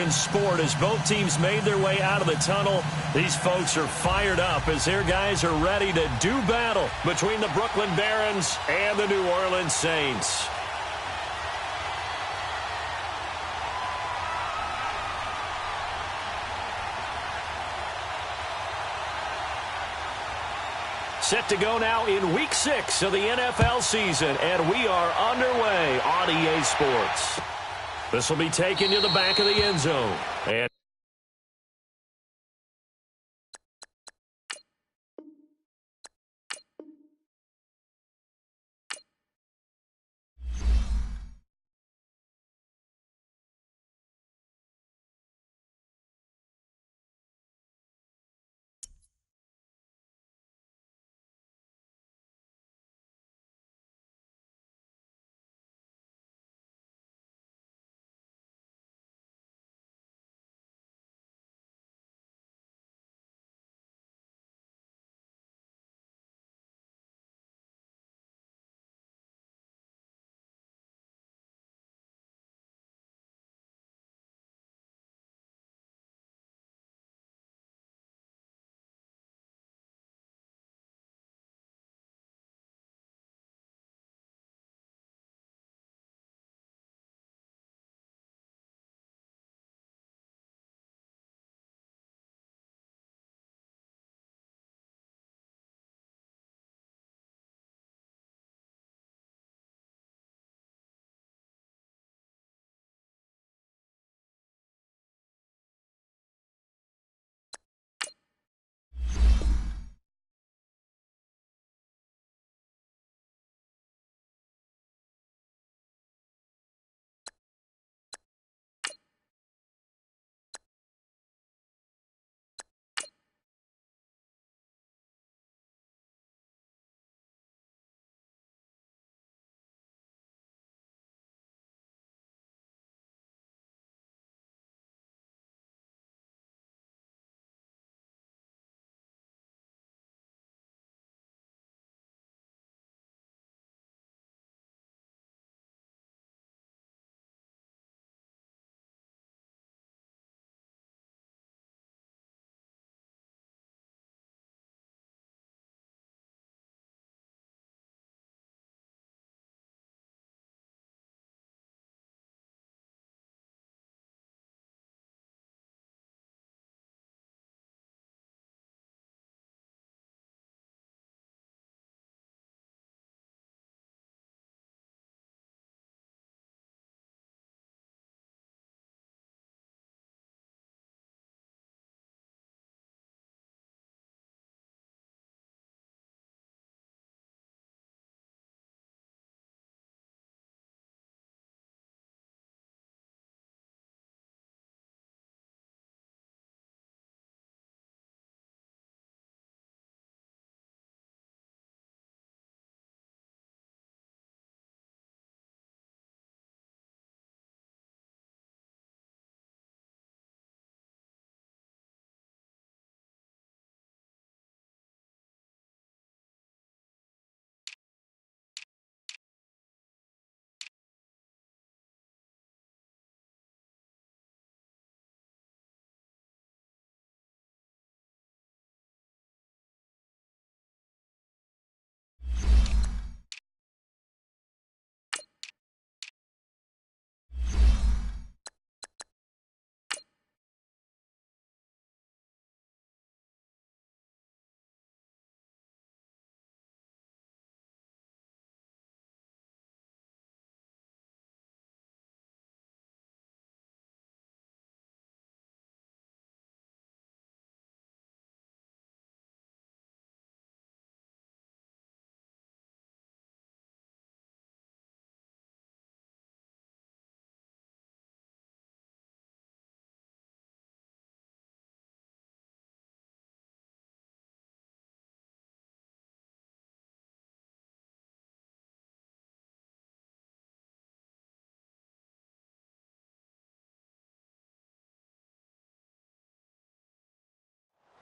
in sport as both teams made their way out of the tunnel. These folks are fired up as their guys are ready to do battle between the Brooklyn Barons and the New Orleans Saints. Set to go now in Week 6 of the NFL season, and we are underway on EA Sports. This will be taken to the back of the end zone. And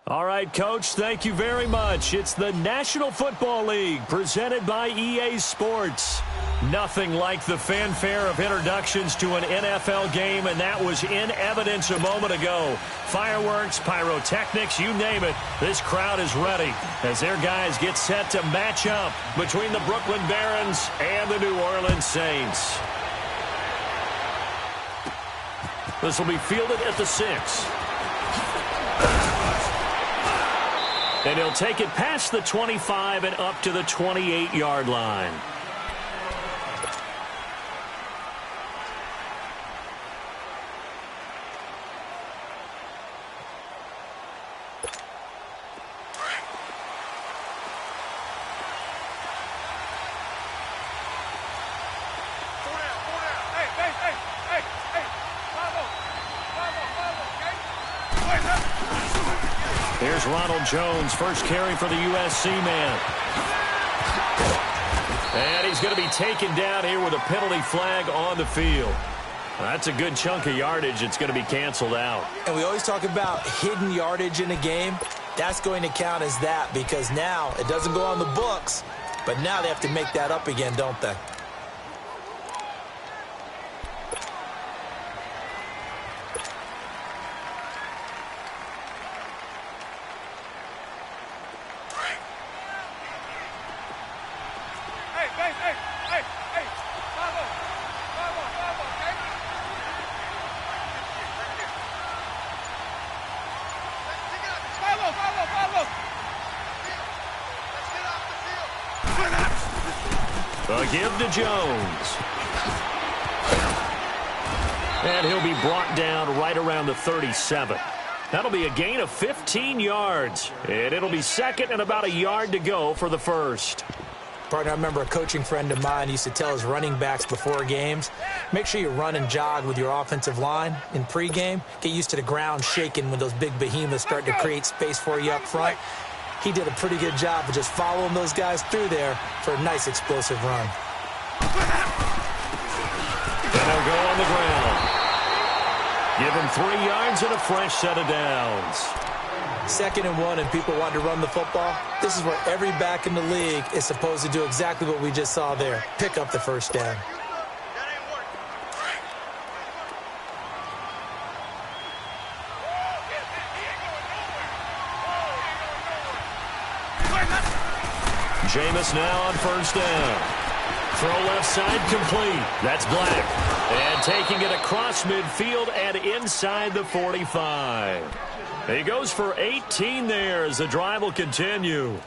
all right, Coach, thank you very much. It's the National Football League presented by EA Sports. Nothing like the fanfare of introductions to an NFL game, and that was in evidence a moment ago. Fireworks, pyrotechnics, you name it. This crowd is ready as their guys get set to match up between the Brooklyn Barons and the New Orleans Saints. This will be fielded at the 6. And he'll take it past the 25 and up to the 28-yard line. Here's Ronald Jones, first carry for the USC man. And he's going to be taken down here with a penalty flag on the field. That's a good chunk of yardage. It's going to be canceled out. And we always talk about hidden yardage in a game. That's going to count as that because now it doesn't go on the books, but now they have to make that up again, don't they? A give to Jones. And he'll be brought down right around the 37. That'll be a gain of 15 yards. And it'll be second and about a yard to go for the first. Partner, I remember a coaching friend of mine used to tell his running backs before games, make sure you run and jog with your offensive line in pregame. Get used to the ground shaking when those big behemoths start to create space for you up front. He did a pretty good job of just following those guys through there for a nice explosive run. And he'll go on the ground. Give him 3 yards and a fresh set of downs. 2nd and 1 and people want to run the football. This is where every back in the league is supposed to do exactly what we just saw there. Pick up the first down. Jameis now on first down. Throw left side complete. That's Black. And taking it across midfield and inside the 45. He goes for 18 there as the drive will continue.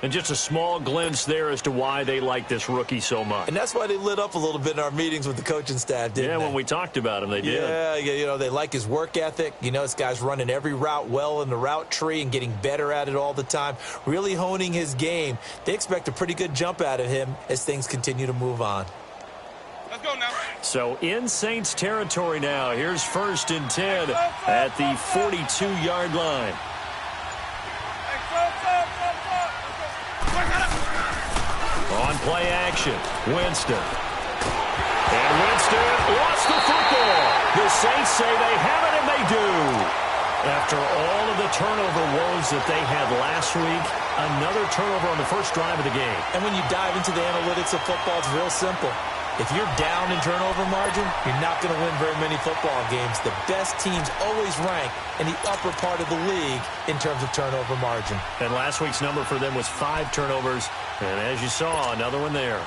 And just a small glimpse there as to why they like this rookie so much. And that's why they lit up a little bit in our meetings with the coaching staff, didn't they? Yeah, when we talked about him, they did. Yeah, you know, they like his work ethic. You know, this guy's running every route well in the route tree and getting better at it all the time, really honing his game. They expect a pretty good jump out of him as things continue to move on. Let's go now. So in Saints territory now. Here's 1st and 10 at the 42-yard line. On play action, Winston. And Winston lost the football. The Saints say they have it, and they do. After all of the turnover woes that they had last week, another turnover on the first drive of the game. And when you dive into the analytics of football, it's real simple. If you're down in turnover margin, you're not going to win very many football games. The best teams always rank in the upper part of the league in terms of turnover margin. And last week's number for them was 5 turnovers. And as you saw, another one there.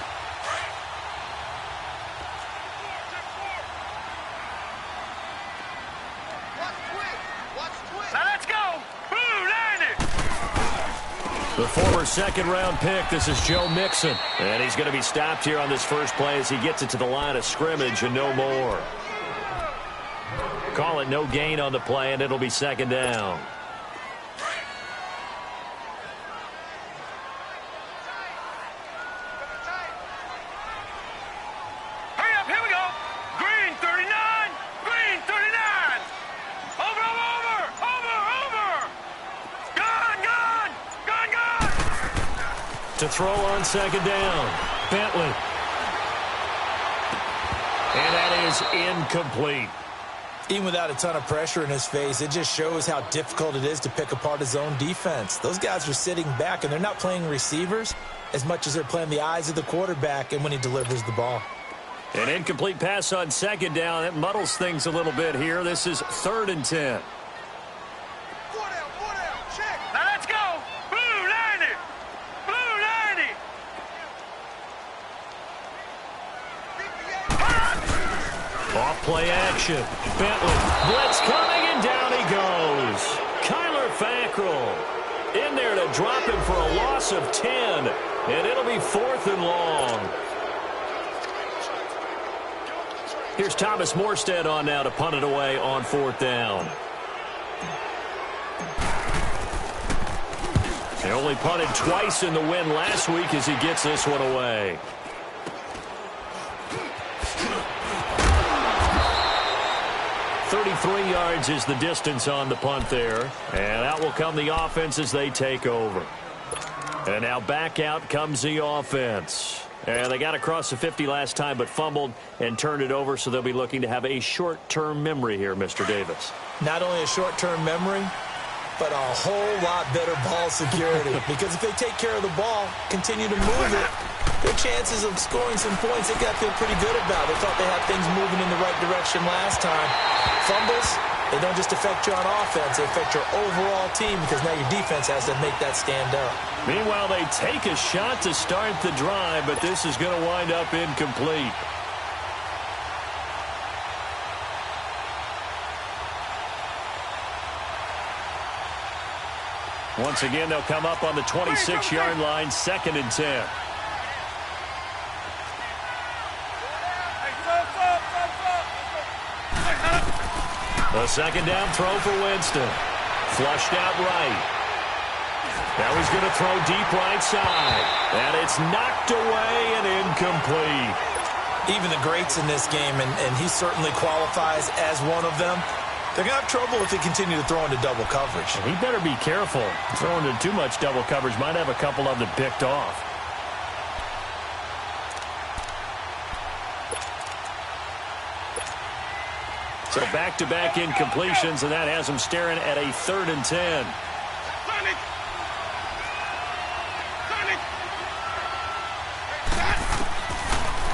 Let's go. Boom, landed. The former second-round pick, this is Joe Mixon. And he's going to be stopped here on this first play as he gets it to the line of scrimmage and no more. Call it no gain on the play, and it'll be 2nd down. Hurry up, here we go. Green 39. Green 39. Over. Gone. To throw on 2nd down, Bentley. And that is incomplete. Even without a ton of pressure in his face, it just shows how difficult it is to pick apart his own defense. Those guys are sitting back, and they're not playing receivers as much as they're playing the eyes of the quarterback and when he delivers the ball. An incomplete pass on second down. That muddles things a little bit here. This is 3rd and 10. Now let's go. Blue 90. Blue 90. Off play action. Bentley. Blitz coming, and down he goes. Kyler Fackrell in there to drop him for a loss of 10. And it'll be 4th and long. Here's Thomas Morstead on now to punt it away on 4th down. He only punted twice in the win last week as he gets this one away. .33 yards is the distance on the punt there. And out will come the offense as they take over. And now back out comes the offense. And they got across the 50 last time but fumbled and turned it over, so they'll be looking to have a short-term memory here, Mr. Davis. Not only a short-term memory, but a whole lot better ball security. Because if they take care of the ball, continue to move it, their chances of scoring some points, they got to feel pretty good about. They thought they had things moving in the right direction last time. Fumbles, they don't just affect you on offense, they affect your overall team because now your defense has to make that stand up. Meanwhile, they take a shot to start the drive, but this is going to wind up incomplete. Once again, they'll come up on the 26-yard line, 2nd and 10. A second down throw for Winston. Flushed out right. Now he's going to throw deep right side. And it's knocked away and incomplete. Even the greats in this game, and he certainly qualifies as one of them, they're going to have trouble if they continue to throw into double coverage. He better be careful. Throwing into too much double coverage might have a couple of them picked off. So back-to-back incompletions, and that has him staring at a 3rd and 10.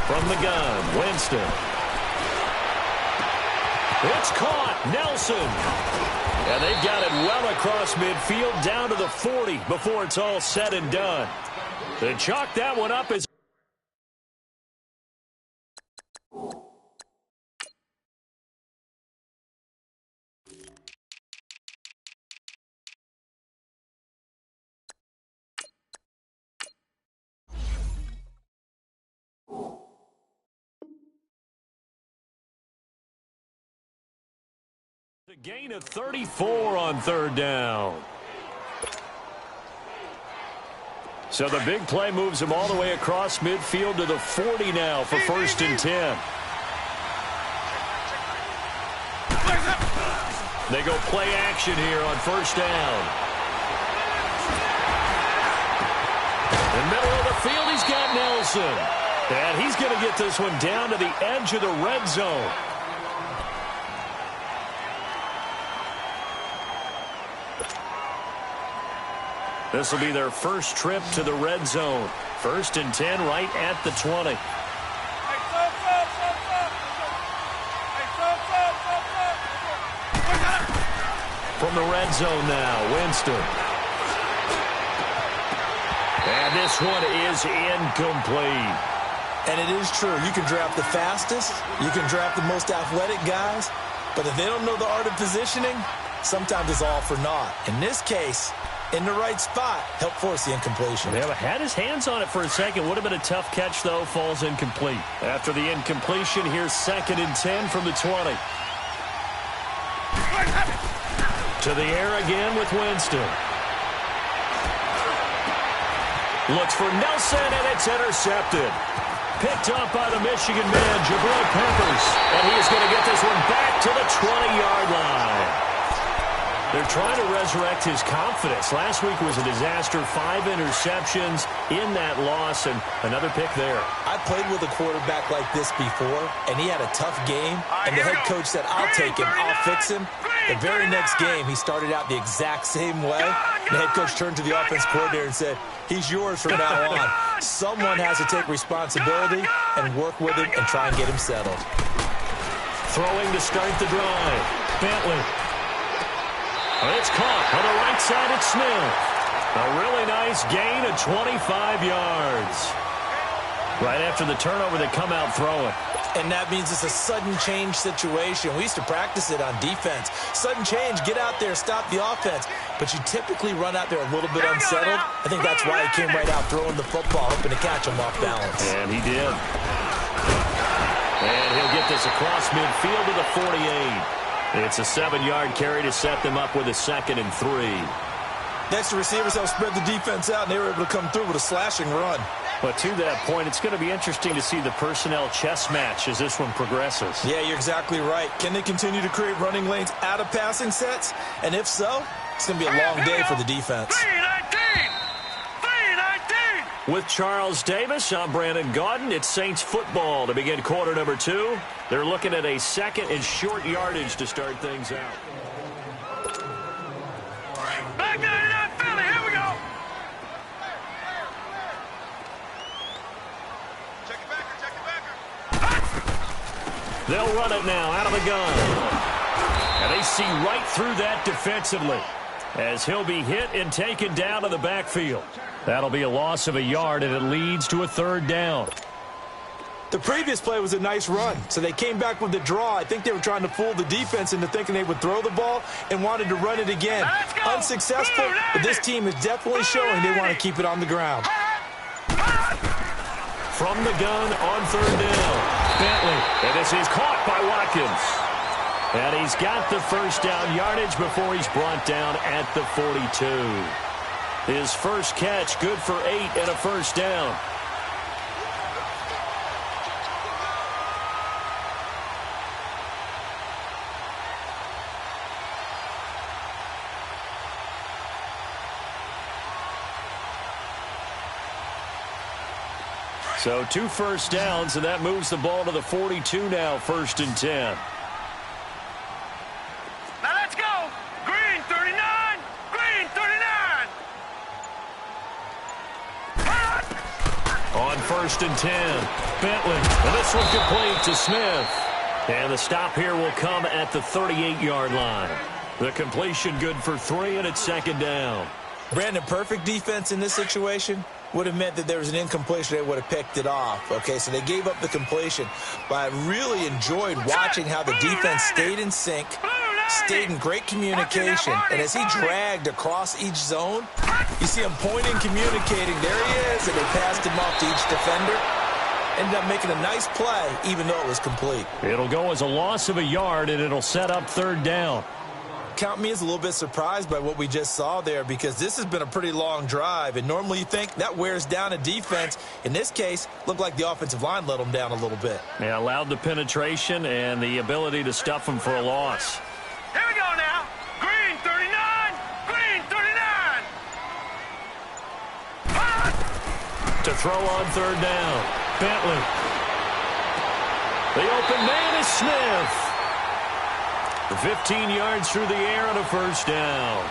From the gun, Winston. It's caught. Nelson. And they've got it well across midfield down to the 40 before it's all said and done. They chalk that one up as a gain of 34 on 3rd down. So the big play moves him all the way across midfield to the 40 now for 1st and 10. They go play action here on 1st down. In the middle of the field, he's got Nelson. And he's going to get this one down to the edge of the red zone. This will be their first trip to the red zone. 1st and 10 right at the 20. From the red zone now, Winston. And this one is incomplete. And it is true. You can draft the fastest. You can draft the most athletic guys. But if they don't know the art of positioning, sometimes it's all for naught. In this case, in the right spot, help force the incompletion. Yeah, had his hands on it for a second. Would have been a tough catch, though. Falls incomplete. After the incompletion, here's 2nd and 10 from the 20. To the air again with Winston. Looks for Nelson, and it's intercepted. Picked up by the Michigan man, Jabril Peppers. And he is going to get this one back to the 20-yard line. They're trying to resurrect his confidence. Last week was a disaster, 5 interceptions in that loss, and another pick there. I played with a quarterback like this before, and he had a tough game, and the head coach said, I'll take him, I'll fix him. The very next game, he started out the exact same way. The head coach turned to the offense coordinator and said, he's yours from now on. Someone has to take responsibility and work with him and try and get him settled. Throwing to start the drive. Bentley. It's caught on the right side at Smith. A really nice gain of 25 yards. Right after the turnover, they come out throwing. And that means it's a sudden change situation. We used to practice it on defense. Sudden change, get out there, stop the offense. But you typically run out there a little bit unsettled. I think that's why he came right out throwing the football, hoping to catch him off balance. And he did. And he'll get this across midfield to the 48. It's a 7-yard carry to set them up with a 2nd and 3. Next, the receivers helped spread the defense out, and they were able to come through with a slashing run. But to that point, it's going to be interesting to see the personnel chess match as this one progresses. Yeah, you're exactly right. Can they continue to create running lanes out of passing sets? And if so, it's going to be a long day for the defense. 319! 319! With Charles Davis, I'm Brandon Gaudin. It's Saints football to begin quarter number 2. They're looking at a 2nd and short yardage to start things out. Back 99 Philly, here we go! Check it backer. They'll run it now out of the gun. And they see right through that defensively as he'll be hit and taken down to the backfield. That'll be a loss of a yard, and it leads to a 3rd down. The previous play was a nice run, so they came back with the draw. I think they were trying to fool the defense into thinking they would throw the ball and wanted to run it again. Unsuccessful, but this team is definitely showing they want to keep it on the ground. From the gun on 3rd down, Bentley. And this is caught by Watkins. And he's got the 1st down yardage before he's brought down at the 42. His first catch, good for 8 and a 1st down. So 2 first downs, and that moves the ball to the 42 now, 1st and 10. Now let's go! Green 39! Green 39! On 1st and 10, Bentley. And this one complete to Smith. And the stop here will come at the 38-yard line. The completion good for 3, and it's 2nd down. Brandon, perfect defense in this situation would have meant that there was an incompletion. They would have picked it off. Okay, so they gave up the completion. But I really enjoyed watching how the defense stayed in sync, stayed in great communication. And as he dragged across each zone, you see him pointing, communicating. There he is, and they passed him off to each defender. Ended up making a nice play, even though it was complete. It'll go as a loss of a yard, and it'll set up 3rd down. Count me as a little bit surprised by what we just saw there, because this has been a pretty long drive, and normally you think that wears down a defense. In this case, looked like the offensive line let them down a little bit. Yeah, allowed the penetration and the ability to stuff them for a loss. Here we go now! Green 39! Green 39! To throw on 3rd down, Bentley. The open man is Smith. 15 yards through the air on a 1st down.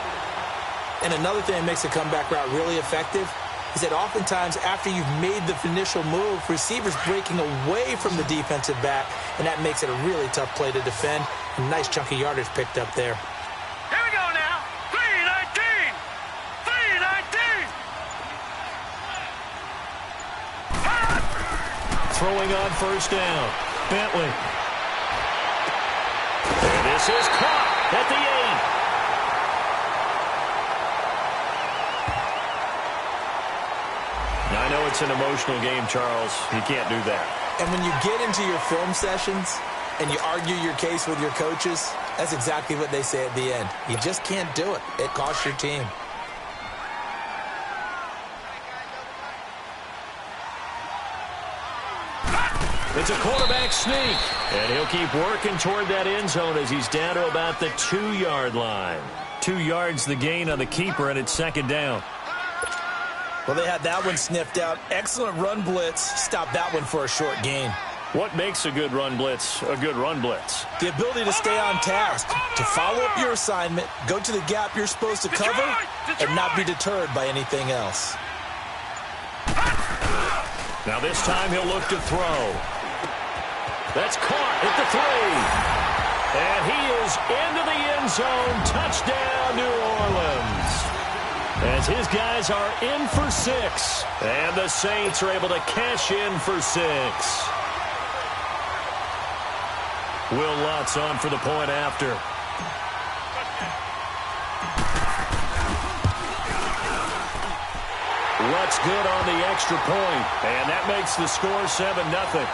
And another thing that makes the comeback route really effective is that oftentimes after you've made the initial move, receivers breaking away from the defensive back, and that makes it a really tough play to defend. A nice chunky yardage picked up there. Here we go now! 319! 319! Throwing on 1st down, Bentley. And this is caught at the 8. I know it's an emotional game, Charles. You can't do that. And when you get into your film sessions and you argue your case with your coaches, that's exactly what they say at the end. You just can't do it. It costs your team. It's a quarterback sneak, and he'll keep working toward that end zone as he's down to about the 2-yard line. 2 yards the gain on the keeper, and it's second down. Well, they had that one sniffed out. Excellent run blitz. Stop that one for a short gain. What makes a good run blitz a good run blitz? The ability to stay on task, to follow up your assignment, go to the gap you're supposed to cover, and not be deterred by anything else. Now this time he'll look to throw. That's caught at the 3. And he is into the end zone. Touchdown, New Orleans. As his guys are in for 6. And the Saints are able to cash in for 6. Will Lutz on for the point after. Lutz good on the extra point, and that makes the score 7-0.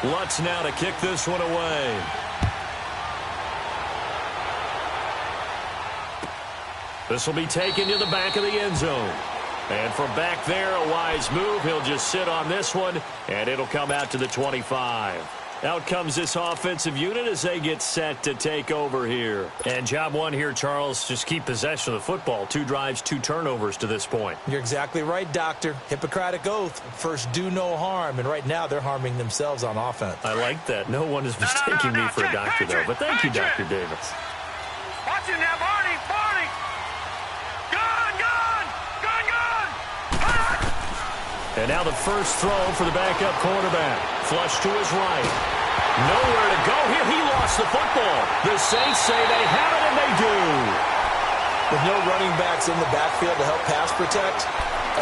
Lutz now to kick this one away. This will be taken to the back of the end zone. And from back there, a wise move. He'll just sit on this one, and it'll come out to the 25. Out comes this offensive unit as they get set to take over here. And job one here, Charles, just keep possession of the football. 2 drives, 2 turnovers to this point. You're exactly right, Doctor. Hippocratic oath. First, do no harm. And right now, they're harming themselves on offense. I like that. No one is mistaking me for a doctor, though. But thank you, Dr. Davis. Watch him now, Barney. Barney. Gun, gun. Gun, gun. And now the first throw for the backup quarterback. Flush to his right. Nowhere to go here. He lost the football. The Saints say they have it, and they do. With no running backs in the backfield to help pass protect,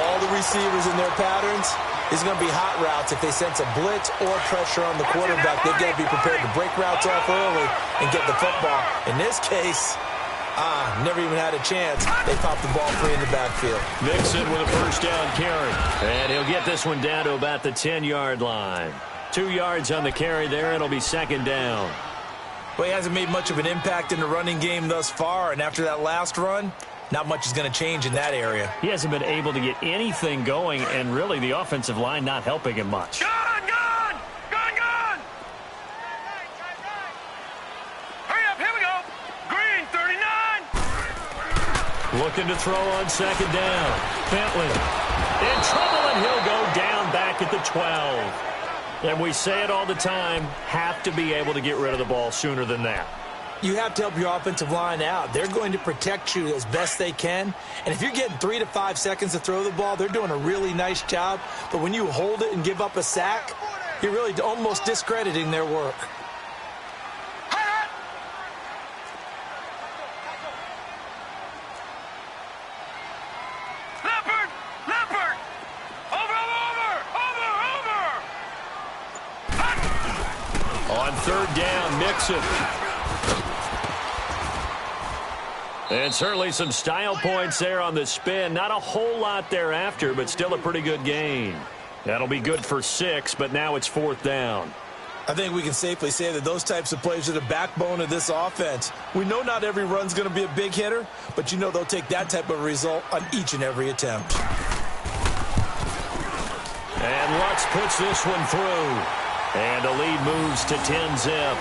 all the receivers in their patterns, is going to be hot routes. If they sense a blitz or pressure on the quarterback, they've got to be prepared to break routes off early and get the football. In this case, never even had a chance. They popped the ball free in the backfield. Mixon with a first down carry. And he'll get this one down to about the 10-yard line. 2 yards on the carry there. It'll be second down. Well, he hasn't made much of an impact in the running game thus far, and after that last run, not much is going to change in that area. He hasn't been able to get anything going, and really the offensive line not helping him much. Gun, gun. Gun, gun. Hurry up, here we go. Green, 39. Looking to throw on second down. Bentley in trouble, and he'll go down back at the 12. And we say it all the time, have to be able to get rid of the ball sooner than that. You have to help your offensive line out. They're going to protect you as best they can. And if you're getting 3 to 5 seconds to throw the ball, they're doing a really nice job. But when you hold it and give up a sack, you're really almost discrediting their work. Leopard, leopard. Over. On third down, Mixon. And certainly some style points there on the spin. Not a whole lot thereafter, but still a pretty good gain. That'll be good for 6, but now it's fourth down. I think we can safely say that those types of plays are the backbone of this offense. We know not every run's going to be a big hitter, but you know they'll take that type of result on each and every attempt. And Lutz puts this one through. And the lead moves to 10-zip.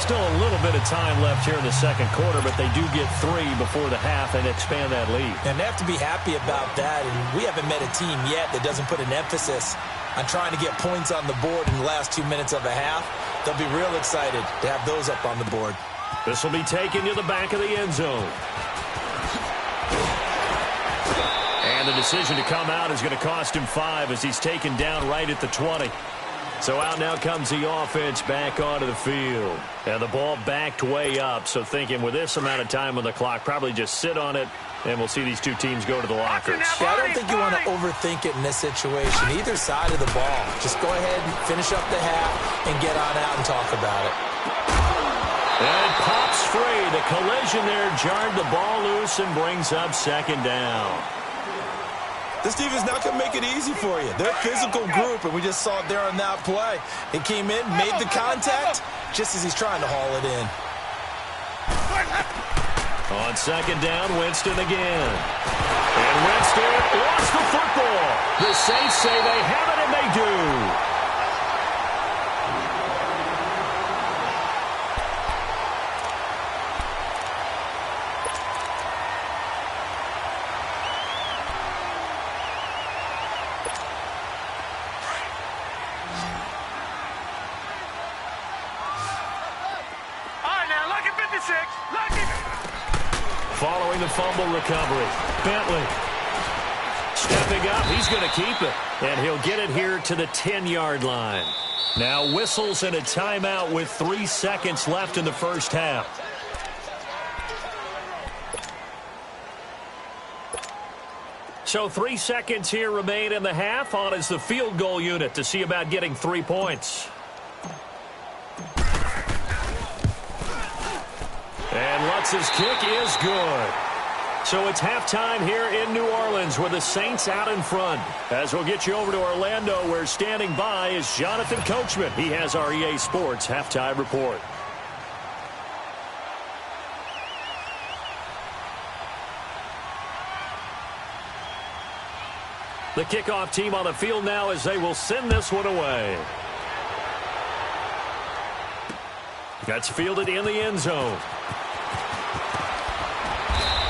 Still a little bit of time left here in the second quarter, but they do get 3 before the half and expand that lead. And they have to be happy about that. And we haven't met a team yet that doesn't put an emphasis on trying to get points on the board in the last 2 minutes of a half. They'll be real excited to have those up on the board. This will be taken to the back of the end zone. And the decision to come out is going to cost him 5 as he's taken down right at the 20. So out now comes the offense back onto the field. And the ball backed way up. So thinking with this amount of time on the clock, probably just sit on it, and we'll see these two teams go to the lockers. Yeah, I don't think you want to overthink it in this situation. Either side of the ball. Just go ahead and finish up the half and get on out and talk about it. And pops free. The collision there jarred the ball loose and brings up second down. This team is not going to make it easy for you. They're a physical group, and we just saw it there on that play. He came in, made the contact, just as he's trying to haul it in. On second down, Winston again. And Winston lost the football. The Saints say they have it, and they do. Following the fumble recovery, Bentley stepping up. He's going to keep it, and he'll get it here to the 10-yard line. Now whistles and a timeout with 3 seconds left in the first half. So 3 seconds here remain in the half. On is the field goal unit to see about getting 3 points. And Lutz's kick is good. So it's halftime here in New Orleans with the Saints out in front. As we'll get you over to Orlando, where standing by is Jonathan Coachman. He has our EA Sports halftime report. The kickoff team on the field now as they will send this one away. That's fielded in the end zone.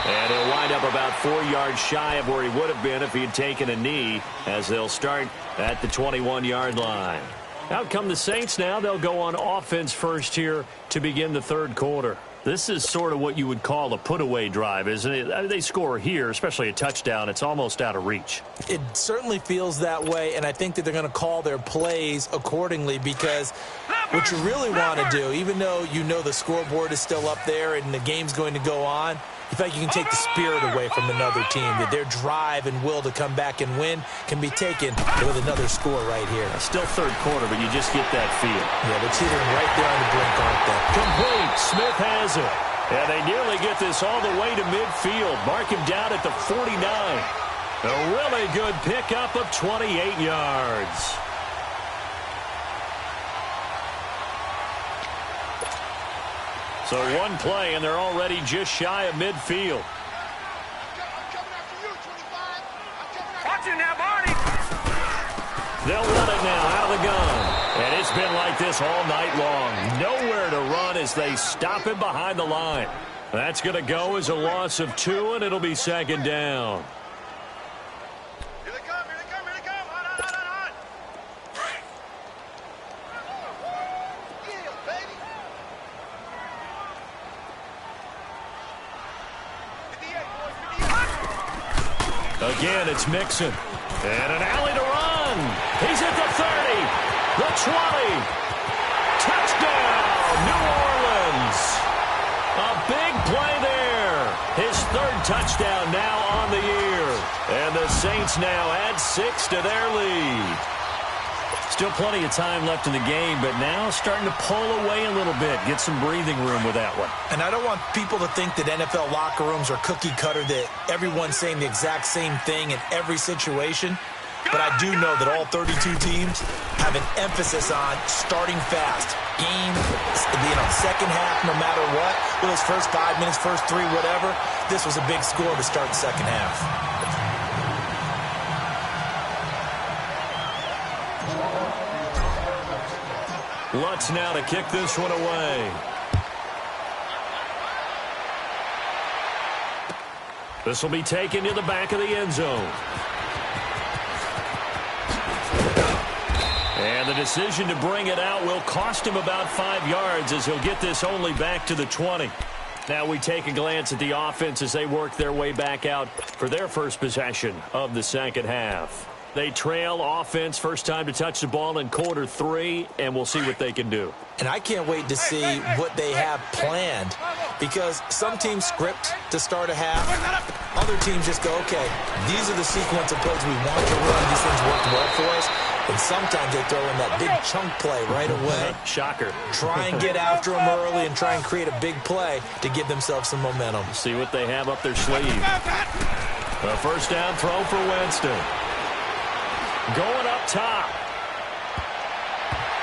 And he'll wind up about 4 yards shy of where he would have been if he had taken a knee, as they'll start at the 21-yard line. Out come the Saints now. They'll go on offense first here to begin the third quarter. This is sort of what you would call a put-away drive, isn't it? I mean, they score here, especially a touchdown. It's almost out of reach. It certainly feels that way, and I think that they're going to call their plays accordingly, because what you really want to do, even though you know the scoreboard is still up there and the game's going to go on, you feel like you can take the spirit away from another team, that their drive and will to come back and win can be taken with another score right here. Still third quarter, but you just get that feel. Yeah, they're teetering right there on the brink, aren't they? Complete. Smith has it. And they nearly get this all the way to midfield. Mark him down at the 49. A really good pickup of 28 yards. So one play, and they're already just shy of midfield. Watch it now, Barney. They'll run it now out of the gun. And it's been like this all night long. Nowhere to run as they stop him behind the line. That's going to go as a loss of 2, and it'll be second down. Here they come, here they come, here they come. On. Yeah, baby. Again, it's Mixon. And an alley to run. He's at the 30, the 20. Touchdown, New Orleans. A big play there. His third touchdown now on the year. And the Saints now add 6 to their lead. Still plenty of time left in the game, but now starting to pull away a little bit. Get some breathing room with that one. And I don't want people to think that NFL locker rooms are cookie cutter, that everyone's saying the exact same thing in every situation. But I do know that all 32 teams have an emphasis on starting fast. Game, second half, no matter what. Whether it's first 5 minutes, first 3, whatever. This was a big score to start the second half. Lutz now to kick this one away. This will be taken to the back of the end zone. And the decision to bring it out will cost him about 5 yards, as he'll get this only back to the 20. Now we take a glance at the offense as they work their way back out for their first possession of the second half. They trail offense, first time to touch the ball in quarter 3, and we'll see what they can do. And I can't wait to see what they have planned, because some teams script to start a half. Other teams just go, okay, these are the sequence of plays we want to run. These things worked well for us. And sometimes they throw in that big chunk play right away. Shocker. Try and get after them early and try and create a big play to give themselves some momentum. See what they have up their sleeve. A first down throw for Winston. Going up top.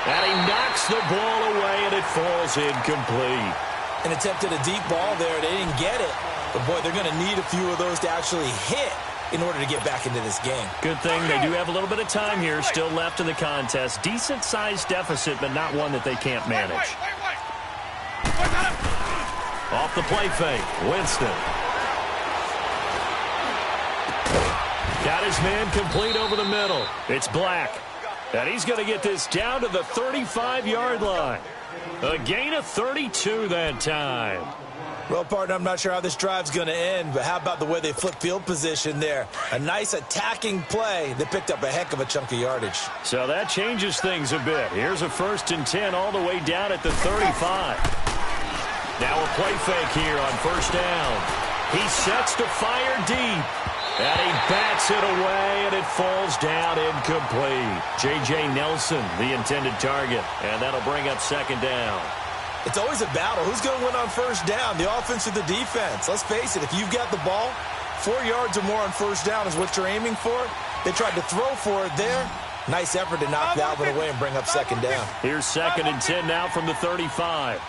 And he knocks the ball away, and it falls incomplete. and attempted a deep ball there. They didn't get it. But, boy, they're going to need a few of those to actually hit in order to get back into this game. Good thing they do have a little bit of time here still left in the contest. Decent-sized deficit, but not one that they can't manage. Off the play fake, Winston. Got his man complete over the middle. It's Black. And he's going to get this down to the 35-yard line. A gain of 32 that time. Well, partner, I'm not sure how this drive's going to end, but how about the way they flip field position there? A nice attacking play that picked up a heck of a chunk of yardage. So that changes things a bit. Here's a 1st and 10 all the way down at the 35. Now a play fake here on 1st down. He sets to fire deep. And he bats it away, and it falls down incomplete. J.J. Nelson, the intended target. And that'll bring up 2nd down. It's always a battle. Who's going to win on 1st down, the offense or the defense? Let's face it, if you've got the ball, 4 yards or more on 1st down is what you're aiming for. They tried to throw for it there. Nice effort to knock that one away and bring up 2nd down. Here's 2nd and 10 now from the 35.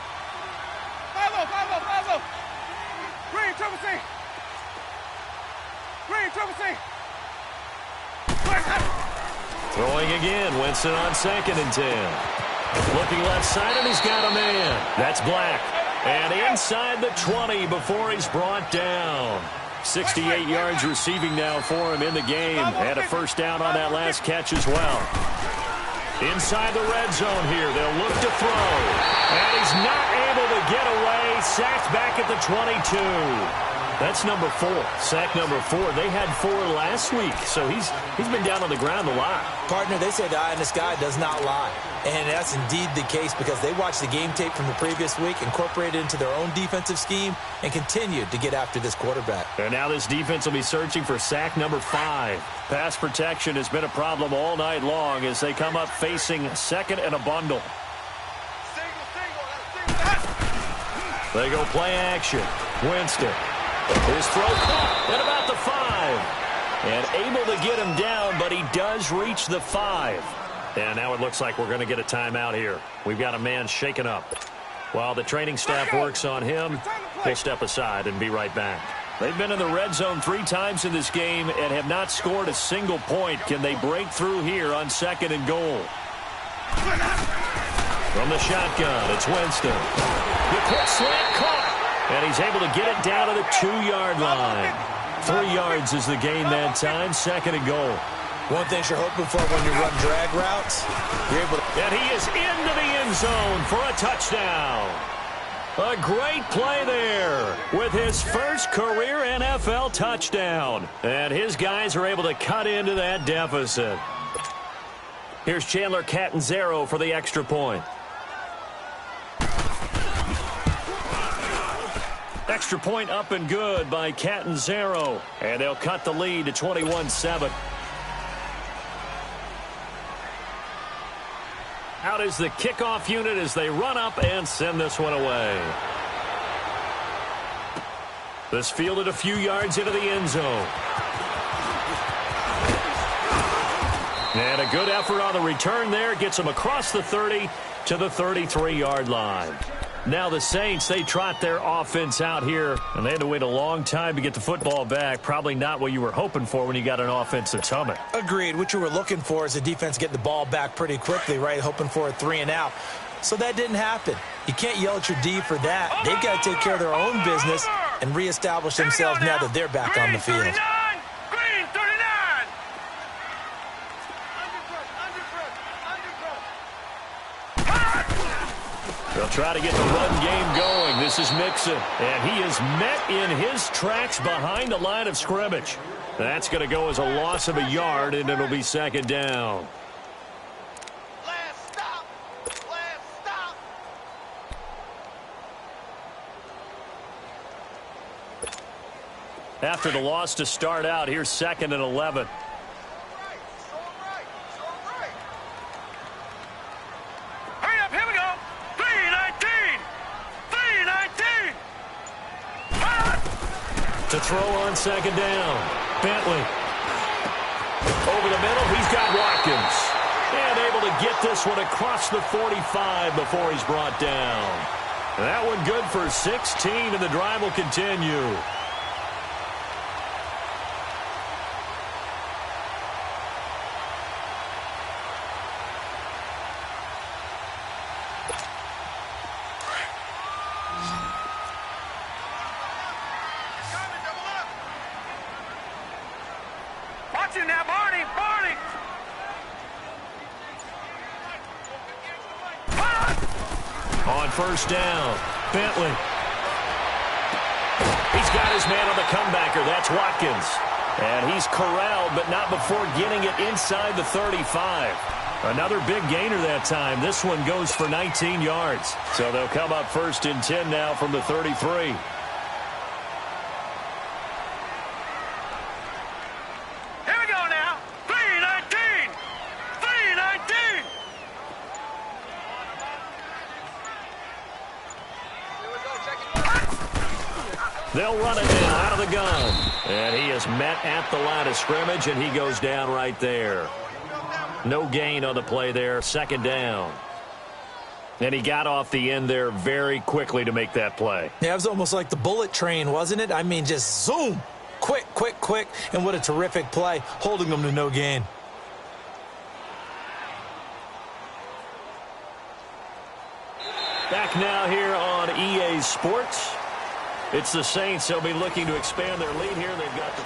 Follow. Green, triple C. Green, triple C. Throwing again, Winston on 2nd and 10. Looking left side, and he's got a man. That's Black. And inside the 20 before he's brought down. 68 yards receiving now for him in the game. And a 1st down on that last catch as well. Inside the red zone here. They'll look to throw. And he's not able to get away. Sacked back at the 22. That's number 4. Sack number 4. They had 4 last week, so he's been down on the ground a lot. Partner, they say the eye in the sky does not lie. And that's indeed the case because they watched the game tape from the previous week, incorporated it into their own defensive scheme, and continued to get after this quarterback. And now this defense will be searching for sack number 5. Pass protection has been a problem all night long as they come up facing 2nd and a bundle. They go play action. Winston. His throw caught at about the 5. And able to get him down, but he does reach the 5. And now it looks like we're going to get a timeout here. We've got a man shaken up. While the training staff works on him, we'll step aside and be right back. They've been in the red zone 3 times in this game and have not scored a single point. Can they break through here on 2nd and goal? From the shotgun, it's Winston. The quick slant caught. And he's able to get it down to the 2-yard line. 3 yards is the gain that time. 2nd and goal. One thing you're hoping for when you run drag routes, you're able to... And he is into the end zone for a touchdown. A great play there with his first career NFL touchdown. And his guys are able to cut into that deficit. Here's Chandler Catanzaro for the extra point. Extra point up and good by Catanzaro. And they'll cut the lead to 21-7. Out is the kickoff unit as they run up and send this one away. This fielded a few yards into the end zone. And a good effort on the return there. Gets them across the 30 to the 33-yard line. Now the Saints, they trot their offense out here, and they had to wait a long time to get the football back. Probably not what you were hoping for when you got an offense that's humming. Agreed. What you were looking for is the defense getting the ball back pretty quickly, right? Hoping for a 3 and out. So that didn't happen. You can't yell at your D for that. They've got to take care of their own business and reestablish themselves now that they're back on the field. Green 39. They'll try to get the run game going. This is Mixon, and he is met in his tracks behind the line of scrimmage. That's going to go as a loss of a yard, and it'll be 2nd down. Last stop. After the loss to start out, here's 2nd and 11. Hurry up, here we go. 319. 319. To throw on 2nd down. Bentley. Over the middle, he's got Watkins. And able to get this one across the 45 before he's brought down. And that one good for 16, and the drive will continue. Watch him now, Barney! Barney! On first down, Bentley. He's got his man on the comebacker. That's Watkins. And he's corralled, but not before getting it inside the 35. Another big gainer that time. This one goes for 19 yards. So they'll come up first and 10 now from the 33. They'll run it now out of the gun. And he is met at the line of scrimmage, and he goes down right there. No gain on the play there, second down. And he got off the end there very quickly to make that play. Yeah, it was almost like the bullet train, wasn't it? I mean, just zoom. Quick, quick, quick. And what a terrific play, holding them to no gain. Back now here on EA Sports. It's the Saints. They'll be looking to expand their lead here. They've got the...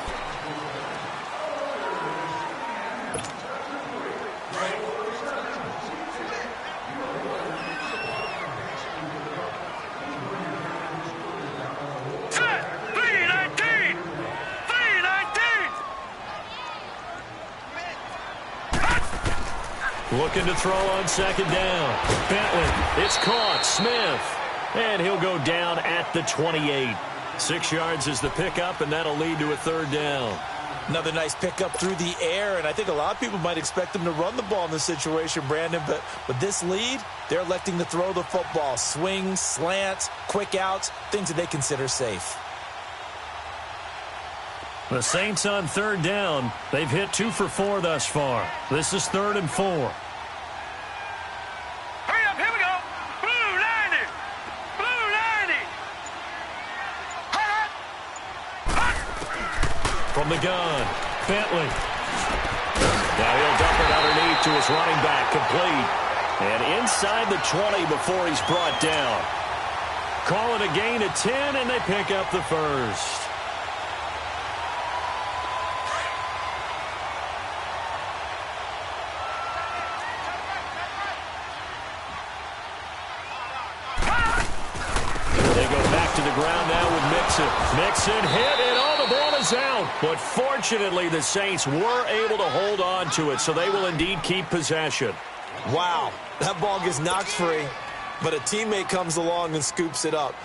Looking to throw on second down. Bentley. It's caught. Smith. And he'll go down at the 28. 6 yards is the pickup, and that'll lead to a third down. Another nice pickup through the air, and I think a lot of people might expect them to run the ball in this situation, Brandon, but with this lead, they're electing to throw the football. Swings, slants, quick outs, things that they consider safe. The Saints on third down. They've hit 2 for 4 thus far. This is 3rd and 4. From the gun, Bentley. Now he'll dump it underneath to his running back, complete. And inside the 20 before he's brought down. Call it a gain of 10, and they pick up the first. They go back to the ground now with Mixon. Mixon hit, and all the ball is out. But fortunately, the Saints were able to hold on to it, so they will indeed keep possession. Wow, that ball gets knocked free, but a teammate comes along and scoops it up.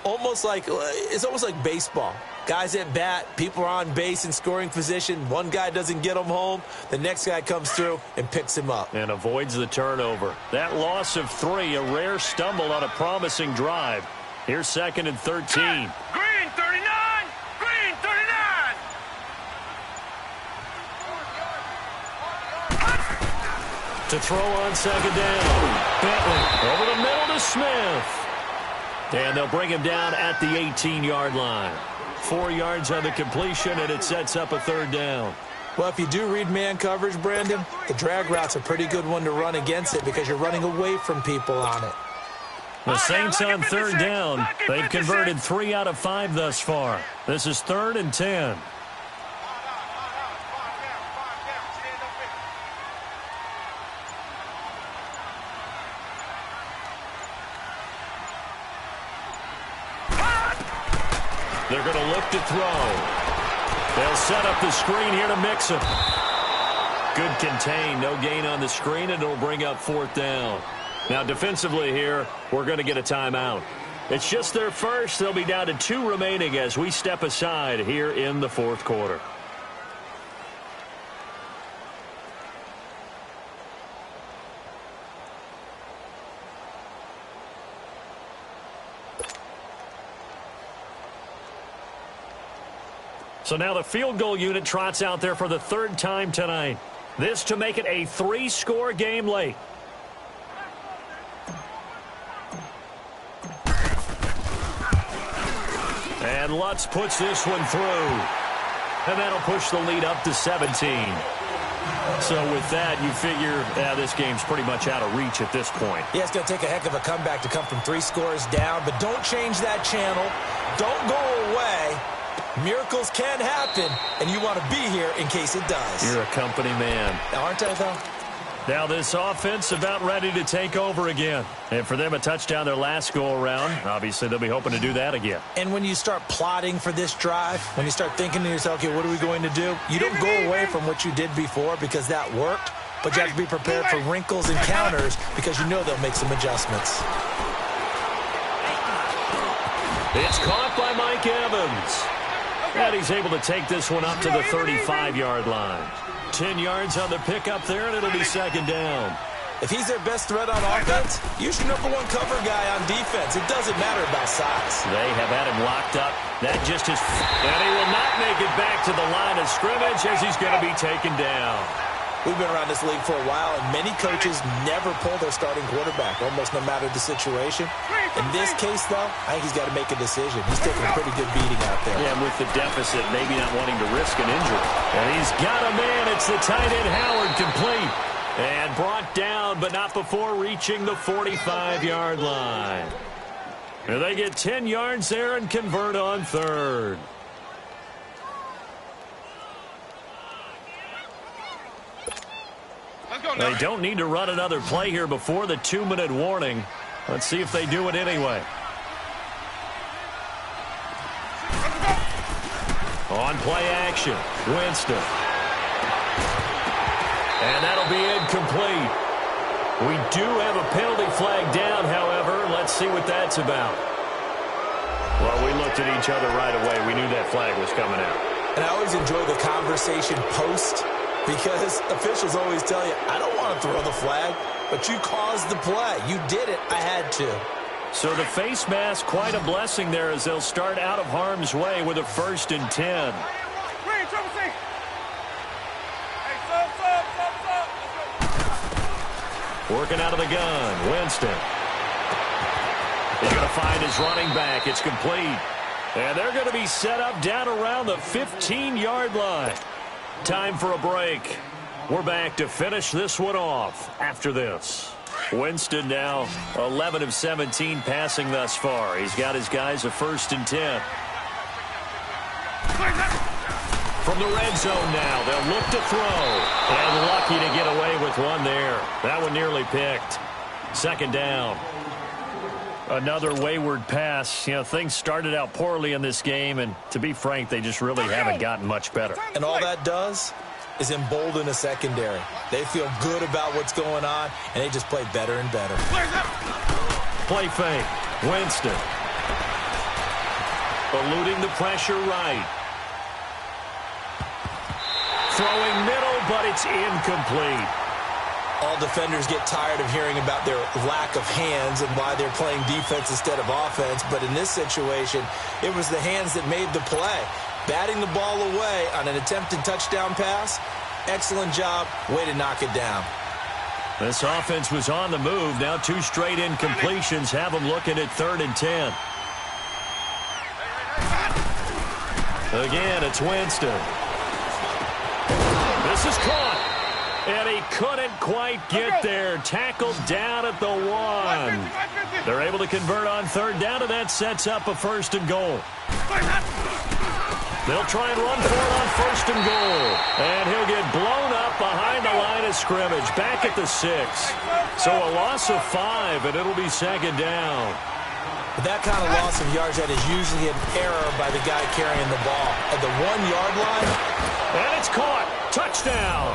It's almost like baseball. Guys at bat, people are on base in scoring position. One guy doesn't get him home. The next guy comes through and picks him up. And avoids the turnover. That loss of 3, a rare stumble on a promising drive. Here's 2nd and 13. Green 39! Green 39! To throw on second down. Bentley over the middle to Smith. And they'll bring him down at the 18-yard line. 4 yards on the completion, and it sets up a third down. Well, if you do read man coverage, Brandon, the drag route's a pretty good one to run against it because you're running away from people on it. The Saints on third down. They've converted 3 out of 5 thus far. This is 3rd and 10. They're going to look to throw. They'll set up the screen here to Mixon. Good contain. No gain on the screen, and it'll bring up 4th down. Now, defensively here, we're going to get a timeout. It's just their first. They'll be down to 2 remaining as we step aside here in the 4th quarter. So now the field goal unit trots out there for the 3rd time tonight. This to make it a 3-score game late. And Lutz puts this one through. And that'll push the lead up to 17. So with that, you figure this game's pretty much out of reach at this point. Yeah, it's going to take a heck of a comeback to come from 3 scores down, but don't change that channel. Don't go away. Miracles can happen, and you want to be here in case it does. You're a company man. Aren't I, though? Now this offense about ready to take over again. And for them, a touchdown their last go-around. Obviously, they'll be hoping to do that again. And when you start plotting for this drive, when you start thinking to yourself, okay, what are we going to do? You don't go away from what you did before because that worked, but you have to be prepared for wrinkles and counters because you know they'll make some adjustments. It's caught by Mike Evans. And he's able to take this one up to the 35-yard line. 10 yards on the pickup there, and it'll be second down. If he's their best threat on offense, use your #1 cover guy on defense. It doesn't matter about size. They have had him locked up. That just is... And he will not make it back to the line of scrimmage as he's going to be taken down. We've been around this league for a while, and many coaches never pull their starting quarterback, almost no matter the situation. In this case, though, I think he's got to make a decision. He's taking a pretty good beating out there. Yeah, with the deficit, maybe not wanting to risk an injury. And he's got a man. It's the tight end, Howard, complete. And brought down, but not before reaching the 45-yard line. And they get 10 yards there and convert on third. They don't need to run another play here before the 2-minute warning. Let's see if they do it anyway. On play action, Winston. And that'll be incomplete. We do have a penalty flag down, however. Let's see what that's about. Well, we looked at each other right away. We knew that flag was coming out. And I always enjoy the conversation post, because officials always tell you, I don't want to throw the flag, but you caused the play. You did it. I had to. So the face mask, quite a blessing there as they'll start out of harm's way with a 1st and 10. Working out of the gun, Winston. He's going to find his running back. It's complete. And they're going to be set up down around the 15-yard line. Time for a break. We're back to finish this one off after this. Winston now 11 of 17 passing thus far. He's got his guys a 1st and 10. From the red zone now, they'll look to throw. And lucky to get away with one there. That one nearly picked. 2nd down. Another wayward pass. You know, things started out poorly in this game, and to be frank, they just really haven't gotten much better. And all that does is embolden a secondary. They feel good about what's going on, and they just play better and better. Play fake. Winston. Eluding the pressure right. Throwing middle, but it's incomplete. All defenders get tired of hearing about their lack of hands and why they're playing defense instead of offense. But in this situation, it was the hands that made the play. Batting the ball away on an attempted touchdown pass. Excellent job. Way to knock it down. This offense was on the move. Now 2 straight incompletions have them looking at 3rd and 10. Again, it's Winston. This is caught. And he couldn't quite get there. Tackled down at the 1. They're able to convert on 3rd down, and that sets up a 1st and goal. They'll try and run for it on 1st and goal. And he'll get blown up behind the line of scrimmage. Back at the 6. So a loss of 5, and it'll be 2nd down. But that kind of loss of yards, that is usually an error by the guy carrying the ball. At the 1-yard line. And it's caught. Touchdown.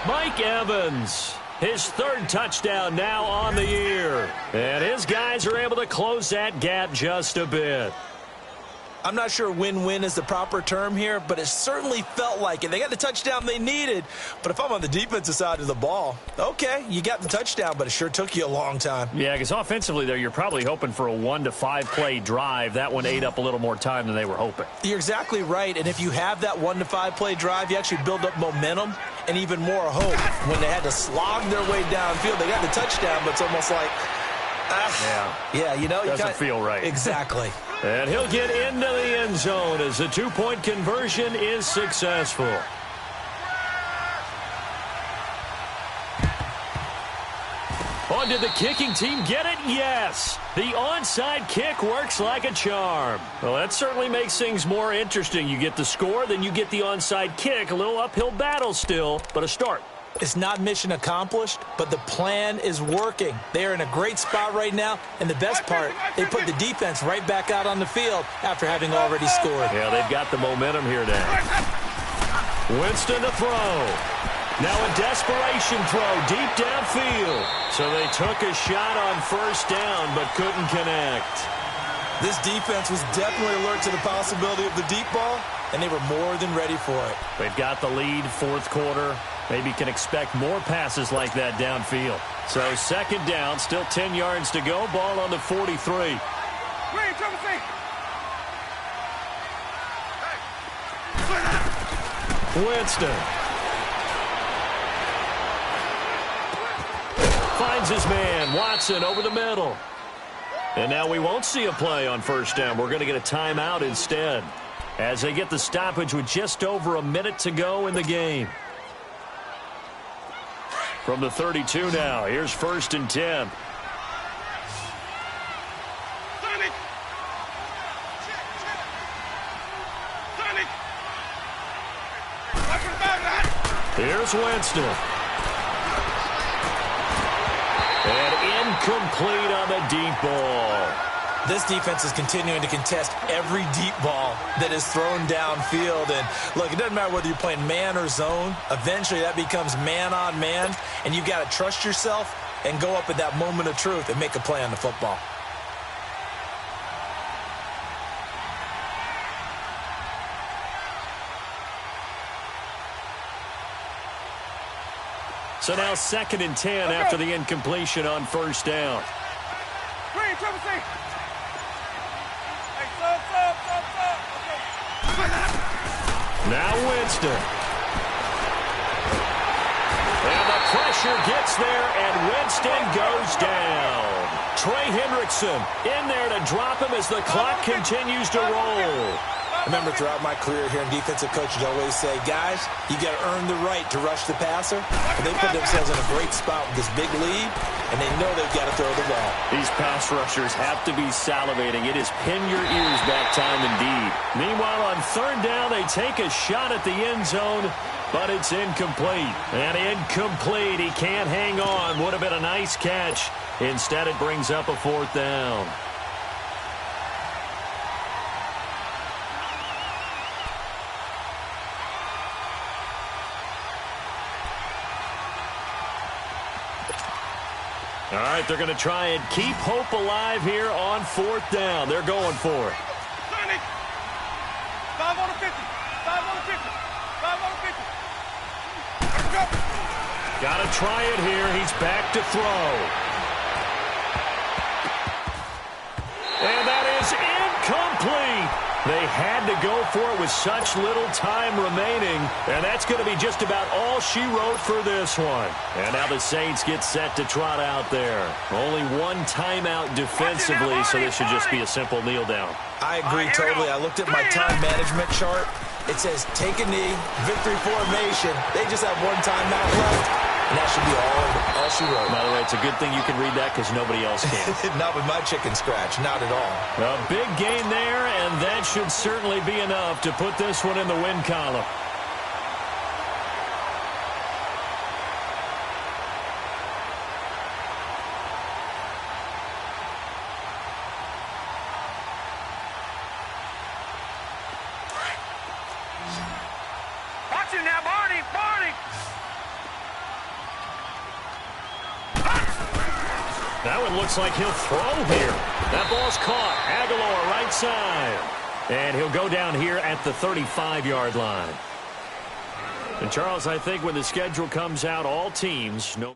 Mike Evans, his 3rd touchdown now on the year. And his guys are able to close that gap just a bit. I'm not sure win-win is the proper term here, but it certainly felt like it. They got the touchdown they needed, but if I'm on the defensive side of the ball, okay, you got the touchdown, but it sure took you a long time. Yeah, because offensively there, you're probably hoping for a 1 to 5 play drive. That one ate up a little more time than they were hoping. You're exactly right, and if you have that 1 to 5 play drive, you actually build up momentum and even more hope. When they had to slog their way downfield, they got the touchdown, but it's almost like, yeah, you know, doesn't feel right. Exactly. And he'll get into the end zone as the two-point conversion is successful. On did the kicking team get it? Yes. The onside kick works like a charm. Well, that certainly makes things more interesting. You get the score, then you get the onside kick. A little uphill battle still, but a start. It's not mission accomplished, but the plan is working. They are in a great spot right now, and the best part, they put the defense right back out on the field after having already scored. Yeah, they've got the momentum here now. Winston to throw. Now a desperation throw deep downfield. So they took a shot on first down, but couldn't connect. This defense was definitely alert to the possibility of the deep ball, and they were more than ready for it. They've got the lead, fourth quarter. Maybe can expect more passes like that downfield. So second down, still 10 yards to go. Ball on the 43. Winston. Finds his man, Watson, over the middle. And now we won't see a play on first down. We're going to get a timeout instead as they get the stoppage with just over a minute to go in the game. From the 32 now, here's 1st and 10. Here's Winston. And incomplete on the deep ball. This defense is continuing to contest every deep ball that is thrown downfield. And, look, it doesn't matter whether you're playing man or zone. Eventually, that becomes man-on-man, and you've got to trust yourself and go up at that moment of truth and make a play on the football. So now 2nd and 10 after the incompletion on first down. Now Winston. And the pressure gets there, and Winston goes down. Trey Hendrickson in there to drop him as the clock continues to roll. Remember, throughout my career here in defensive coaches always say, guys, you got to earn the right to rush the passer. And they put themselves in a great spot with this big lead, and they know they've got to throw the ball. These pass rushers have to be salivating. It is pin your ears back time indeed. Meanwhile, on 3rd down, they take a shot at the end zone, but it's incomplete. And incomplete. He can't hang on. Would have been a nice catch. Instead, it brings up a 4th down. All right, they're going to try and keep hope alive here on 4th down. They're going for it. 5 on the 50. 5 on the 50. 5 on the 50. Let's go. Got to try it here. He's back to throw. And that is incomplete. They had to go for it with such little time remaining, and that's going to be just about all she wrote for this one. And now the Saints get set to trot out there. Only one timeout defensively, so this should just be a simple kneel down. I agree totally. I looked at my time management chart. It says take a knee, victory formation. They just have one timeout left. And that should be all she wrote. By the way, it's a good thing you can read that because nobody else can. Not with my chicken scratch. Not at all. A big gain there, and that should certainly be enough to put this one in the win column. Watch it now, Barney. Barney. That one looks like he'll throw here. That ball's caught. Aguilar right side. And he'll go down here at the 35-yard line. And, Charles, I think when the schedule comes out, all teams know.